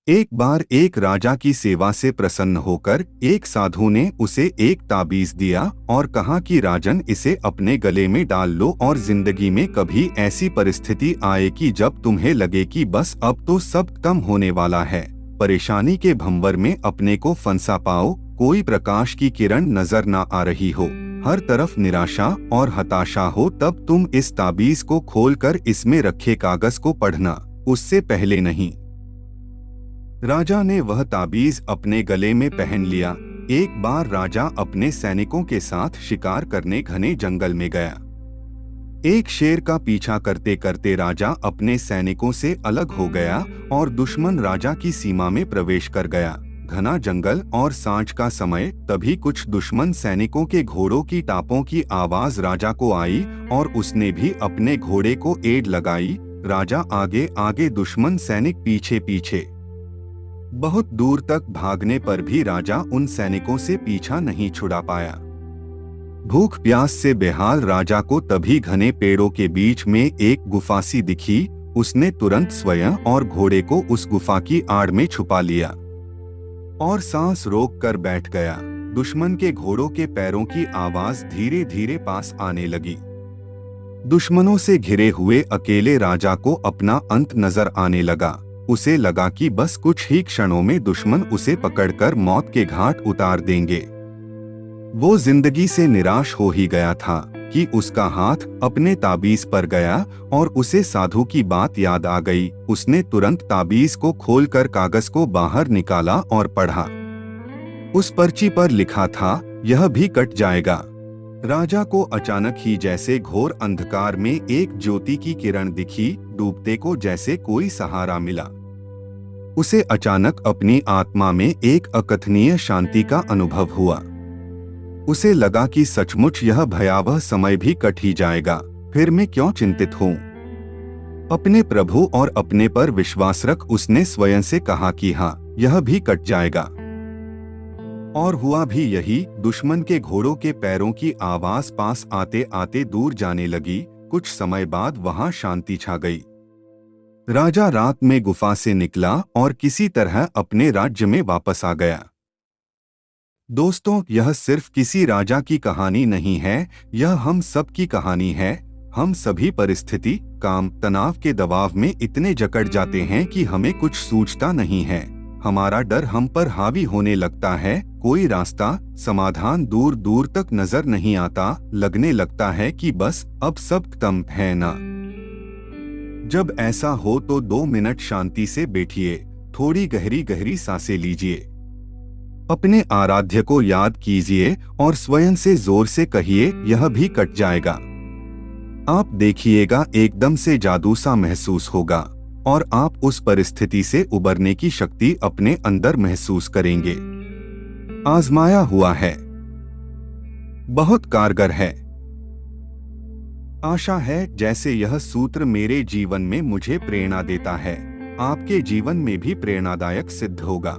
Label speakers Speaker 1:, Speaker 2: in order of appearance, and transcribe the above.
Speaker 1: एक बार एक राजा की सेवा से प्रसन्न होकर एक साधु ने उसे एक ताबीज दिया और कहा कि राजन, इसे अपने गले में डाल लो और जिंदगी में कभी ऐसी परिस्थिति आए कि जब तुम्हें लगे कि बस अब तो सब कम होने वाला है, परेशानी के भंवर में अपने को फंसा पाओ, कोई प्रकाश की किरण नजर ना आ रही हो, हर तरफ निराशा और हताशा हो, तब तुम इस ताबीज को खोलकर इसमें रखे कागज को पढ़ना, उससे पहले नहीं। राजा ने वह ताबीज अपने गले में पहन लिया। एक बार राजा अपने सैनिकों के साथ शिकार करने घने जंगल में गया। एक शेर का पीछा करते करते राजा अपने सैनिकों से अलग हो गया और दुश्मन राजा की सीमा में प्रवेश कर गया। घना जंगल और सांझ का समय, तभी कुछ दुश्मन सैनिकों के घोड़ों की टापों की आवाज राजा को आई और उसने भी अपने घोड़े को एड़ लगाई। राजा आगे आगे, दुश्मन सैनिक पीछे पीछे। बहुत दूर तक भागने पर भी राजा उन सैनिकों से पीछा नहीं छुड़ा पाया। भूख प्यास से बेहाल राजा को तभी घने पेड़ों के बीच में एक गुफा सी दिखी। उसने तुरंत स्वयं और घोड़े को उस गुफा की आड़ में छुपा लिया और सांस रोक कर बैठ गया। दुश्मन के घोड़ों के पैरों की आवाज धीरे धीरे पास आने लगी। दुश्मनों से घिरे हुए अकेले राजा को अपना अंत नजर आने लगा। उसे लगा कि बस कुछ ही क्षणों में दुश्मन उसे पकड़कर मौत के घाट उतार देंगे। वो जिंदगी से निराश हो ही गया था कि उसका हाथ अपने ताबीज पर गया और उसे साधु की बात याद आ गई। उसने तुरंत ताबीज को खोलकर कागज को बाहर निकाला और पढ़ा। उस पर्ची पर लिखा था, यह भी कट जाएगा। राजा को अचानक ही जैसे घोर अंधकार में एक ज्योति की किरण दिखी, डूबते को जैसे कोई सहारा मिला। उसे अचानक अपनी आत्मा में एक अकथनीय शांति का अनुभव हुआ। उसे लगा कि सचमुच यह भयावह समय भी कट ही जाएगा, फिर मैं क्यों चिंतित हूँ। अपने प्रभु और अपने पर विश्वास रख उसने स्वयं से कहा कि हाँ, यह भी कट जाएगा। और हुआ भी यही। दुश्मन के घोड़ों के पैरों की आवाज पास आते आते दूर जाने लगी। कुछ समय बाद वहां शांति छा गई। राजा रात में गुफा से निकला और किसी तरह अपने राज्य में वापस आ गया। दोस्तों, यह सिर्फ किसी राजा की कहानी नहीं है, यह हम सब की कहानी है। हम सभी परिस्थिति, काम, तनाव के दबाव में इतने जकड़ जाते हैं कि हमें कुछ सूझता नहीं है। हमारा डर हम पर हावी होने लगता है। कोई रास्ता, समाधान दूर दूर तक नजर नहीं आता। लगने लगता है कि बस अब सब खत्म है ना। जब ऐसा हो तो 2 मिनट शांति से बैठिए, थोड़ी गहरी गहरी सांसें लीजिए, अपने आराध्य को याद कीजिए और स्वयं से जोर से कहिए, यह भी कट जाएगा। आप देखिएगा, एकदम से जादू सा महसूस होगा और आप उस परिस्थिति से उबरने की शक्ति अपने अंदर महसूस करेंगे। आजमाया हुआ है, बहुत कारगर है। आशा है जैसे यह सूत्र मेरे जीवन में मुझे प्रेरणा देता है, आपके जीवन में भी प्रेरणादायक सिद्ध होगा।